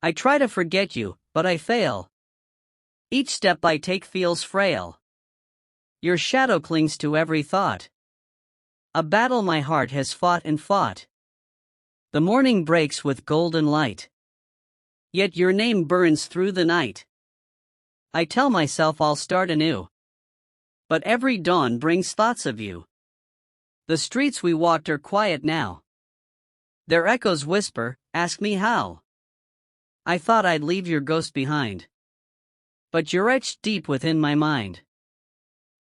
I try to forget you, but I fail. Each step I take feels frail. Your shadow clings to every thought. A battle my heart has fought and fought. The morning breaks with golden light. Yet your name burns through the night. I tell myself I'll start anew. But every dawn brings thoughts of you. The streets we walked are quiet now. Their echoes whisper, ask me how. I thought I'd leave your ghost behind. But you're etched deep within my mind.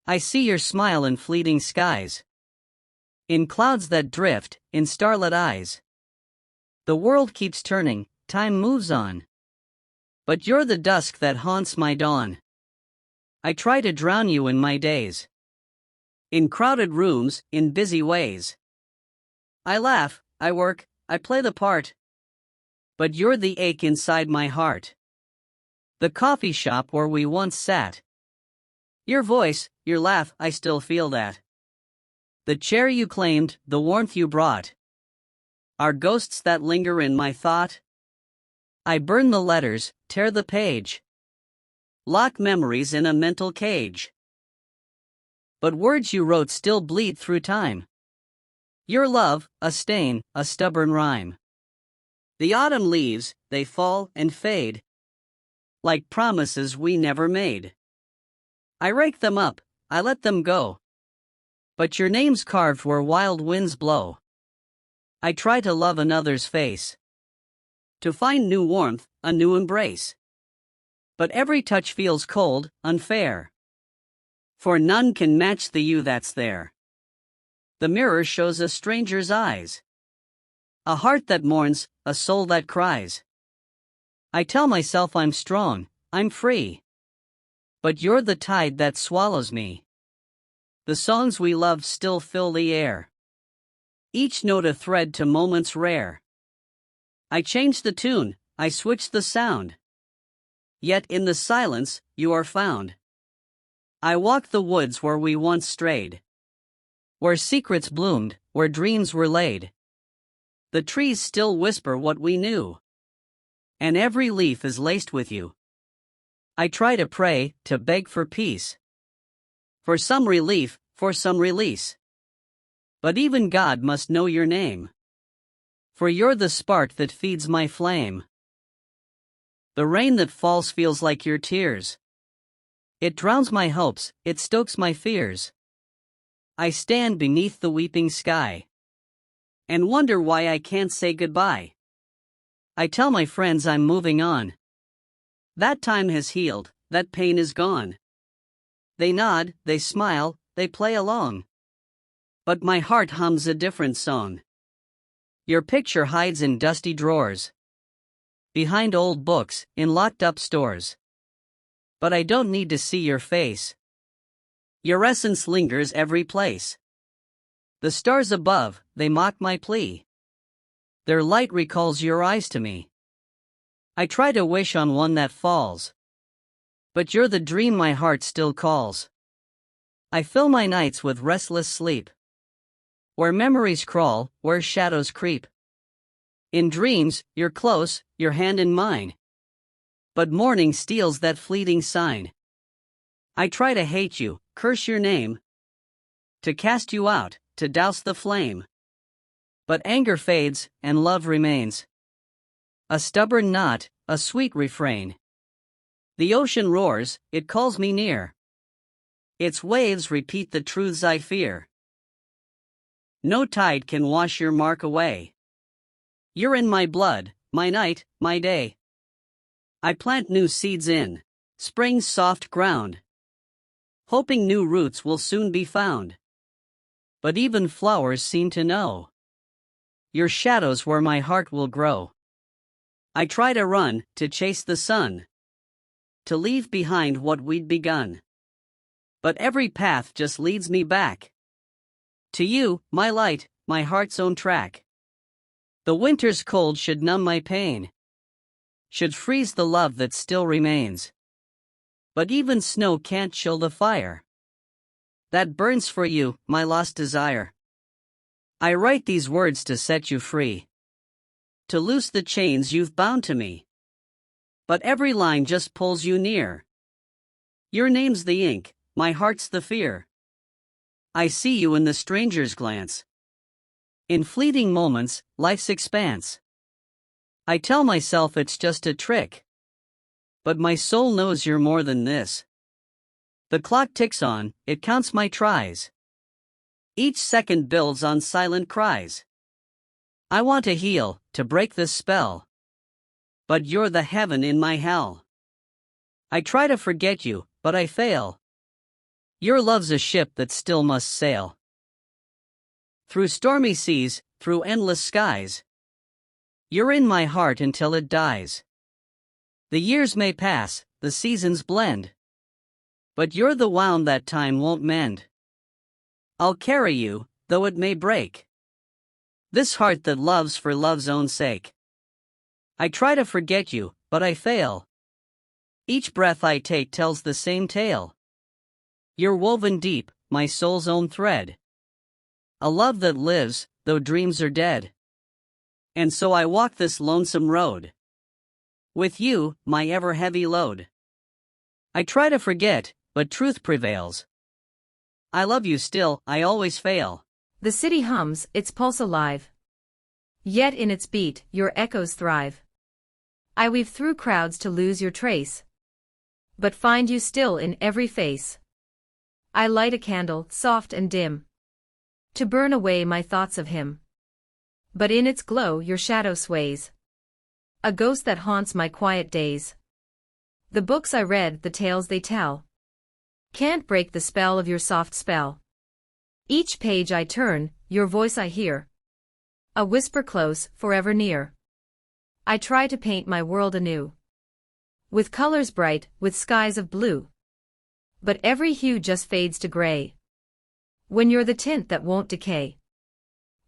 I see your smile in fleeting skies. In clouds that drift, in starlit eyes. The world keeps turning, time moves on. But you're the dusk that haunts my dawn. I try to drown you in my days. In crowded rooms, in busy ways. I laugh, I work, I play the part. But you're the ache inside my heart. The coffee shop where we once sat. Your voice, your laugh, I still feel that. The chair you claimed, the warmth you brought. Are ghosts that linger in my thought. I burn the letters, tear the page. Lock memories in a mental cage. But words you wrote still bleed through time. Your love, a stain, a stubborn rhyme. The autumn leaves, they fall and fade. Like promises we never made. I rake them up, I let them go. But your name's carved where wild winds blow. I try to love another's face. To find new warmth, a new embrace. But every touch feels cold, unfair. For none can match the you that's there. The mirror shows a stranger's eyes. A heart that mourns, a soul that cries. I tell myself I'm strong, I'm free. But you're the tide that swallows me. The songs we loved still fill the air. Each note a thread to moments rare. I change the tune, I switch the sound. Yet in the silence, you are found. I walk the woods where we once strayed. Where secrets bloomed, where dreams were laid. The trees still whisper what we knew. And every leaf is laced with you. I try to pray, to beg for peace. For some relief, for some release. But even God must know your name. For you're the spark that feeds my flame. The rain that falls feels like your tears. It drowns my hopes, it stokes my fears. I stand beneath the weeping sky. And wonder why I can't say goodbye. I tell my friends I'm moving on. That time has healed, that pain is gone. They nod, they smile, they play along. But my heart hums a different song. Your picture hides in dusty drawers. Behind old books, in locked up stores. But I don't need to see your face. Your essence lingers every place. The stars above, they mock my plea. Their light recalls your eyes to me. I try to wish on one that falls. But you're the dream my heart still calls. I fill my nights with restless sleep. Where memories crawl, where shadows creep. In dreams, you're close, your hand in mine. But morning steals that fleeting sign. I try to hate you, curse your name. To cast you out, to douse the flame. But anger fades, and love remains. A stubborn knot, a sweet refrain. The ocean roars, it calls me near. Its waves repeat the truths I fear. No tide can wash your mark away. You're in my blood, my night, my day. I plant new seeds in spring's soft ground, hoping new roots will soon be found. But even flowers seem to know your shadow's where my heart will grow. I try to run, to chase the sun, to leave behind what we'd begun. But every path just leads me back to you, my light, my heart's own track. The winter's cold should numb my pain, should freeze the love that still remains. But even snow can't chill the fire that burns for you, my lost desire. I write these words to set you free, to loose the chains you've bound to me. but every line just pulls you near. Your name's the ink, my heart's the fear. I see you in the stranger's glance. In fleeting moments, life's expanse. I tell myself it's just a trick. But my soul knows you're more than this. The clock ticks on, it counts my tries. Each second builds on silent cries. I want to heal, to break this spell. But you're the heaven in my hell. I try to forget you, but I fail. Your love's a ship that still must sail. Through stormy seas, through endless skies. You're in my heart until it dies. The years may pass, the seasons blend. But you're the wound that time won't mend. I'll carry you, though it may break. This heart that loves for love's own sake. I try to forget you, but I fail. Each breath I take tells the same tale. You're woven deep, my soul's own thread. A love that lives, though dreams are dead. And so I walk this lonesome road. With you, my ever-heavy load. I try to forget, but truth prevails. I love you still, I always fail. The city hums, its pulse alive. Yet in its beat, your echoes thrive. I weave through crowds to lose your trace, but find you still in every face. I light a candle, soft and dim, to burn away my thoughts of him. But in its glow your shadow sways, a ghost that haunts my quiet days. The books I read, the tales they tell, can't break the spell of your soft spell. Each page I turn, your voice I hear, a whisper close, forever near. I try to paint my world anew, with colors bright, with skies of blue. But every hue just fades to gray, when you're the tint that won't decay.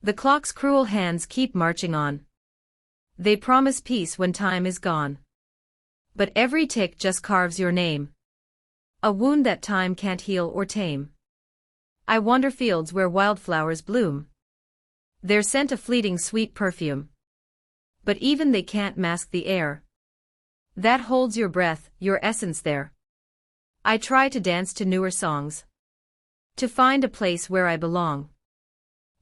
The clock's cruel hands keep marching on. They promise peace when time is gone. But every tick just carves your name, a wound that time can't heal or tame. I wander fields where wildflowers bloom, their scent a fleeting sweet perfume. But even they can't mask the air that holds your breath, your essence there. I try to dance to newer songs, to find a place where I belong.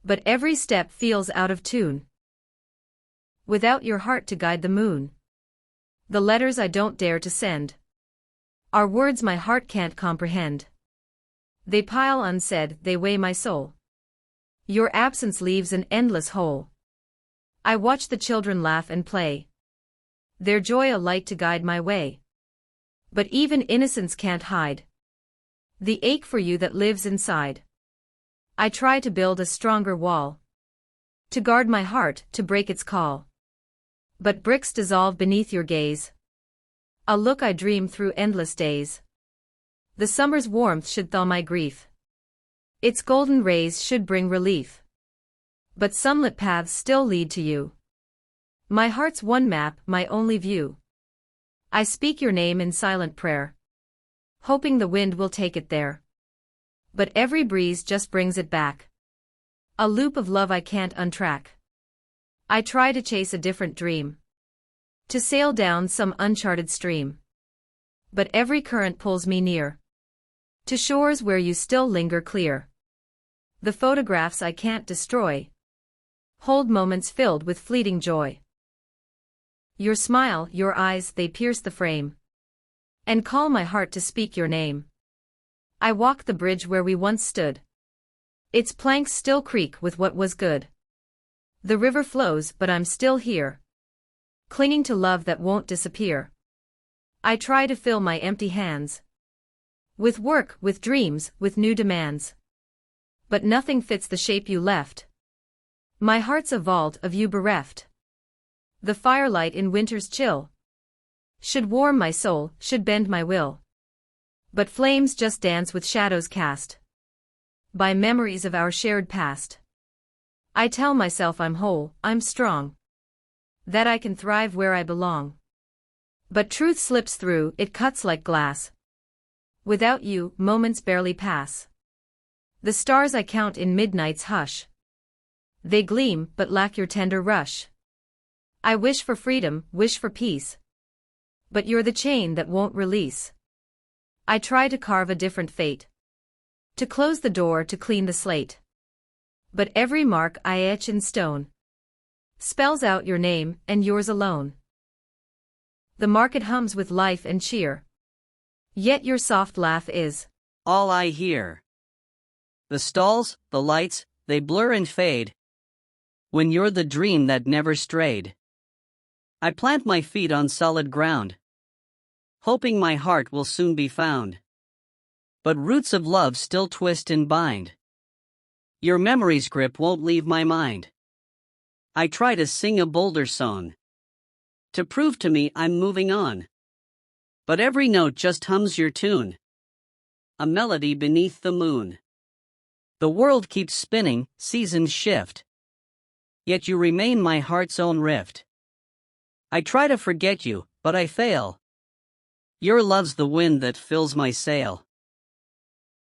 But every step feels out of tune, without your heart to guide the moon. The letters I don't dare to send are words my heart can't comprehend. They pile unsaid, they weigh my soul. Your absence leaves an endless hole. I watch the children laugh and play, their joy a light to guide my way. But even innocence can't hide the ache for you that lives inside. I try to build a stronger wall, to guard my heart, to break its call. But bricks dissolve beneath your gaze, a look I dream through endless days. The summer's warmth should thaw my grief, its golden rays should bring relief. But sunlit paths still lead to you, my heart's one map, my only view. I speak your name in silent prayer, hoping the wind will take it there. But every breeze just brings it back, a loop of love I can't untrack. I try to chase a different dream, to sail down some uncharted stream. But every current pulls me near, to shores where you still linger clear. The photographs I can't destroy hold moments filled with fleeting joy. Your smile, your eyes, they pierce the frame, and call my heart to speak your name. I walk the bridge where we once stood, its planks still creak with what was good. The river flows, but I'm still here, clinging to love that won't disappear. I try to fill my empty hands with work, with dreams, with new demands. But nothing fits the shape you left. My heart's a vault of you bereft. The firelight in winter's chill should warm my soul, should bend my will. But flames just dance with shadows cast by memories of our shared past. I tell myself I'm whole, I'm strong, that I can thrive where I belong. But truth slips through, it cuts like glass. Without you, moments barely pass. The stars I count in midnight's hush, they gleam but lack your tender rush. I wish for freedom, wish for peace, But you're the chain that won't release. I try to carve a different fate. To close the door, to clean the slate. But every mark I etch in stone spells out your name and yours alone. The market hums with life and cheer, yet your soft laugh is all I hear. The stalls, the lights, they blur and fade when you're the dream that never strayed. I plant my feet on solid ground, hoping my heart will soon be found. But roots of love still twist and bind. Your memory's grip won't leave my mind. I try to sing a bolder song to prove to me I'm moving on. But every note just hums your tune, a melody beneath the moon. The world keeps spinning, seasons shift, yet you remain my heart's own rift. I try to forget you, but I fail. Your love's the wind that fills my sail.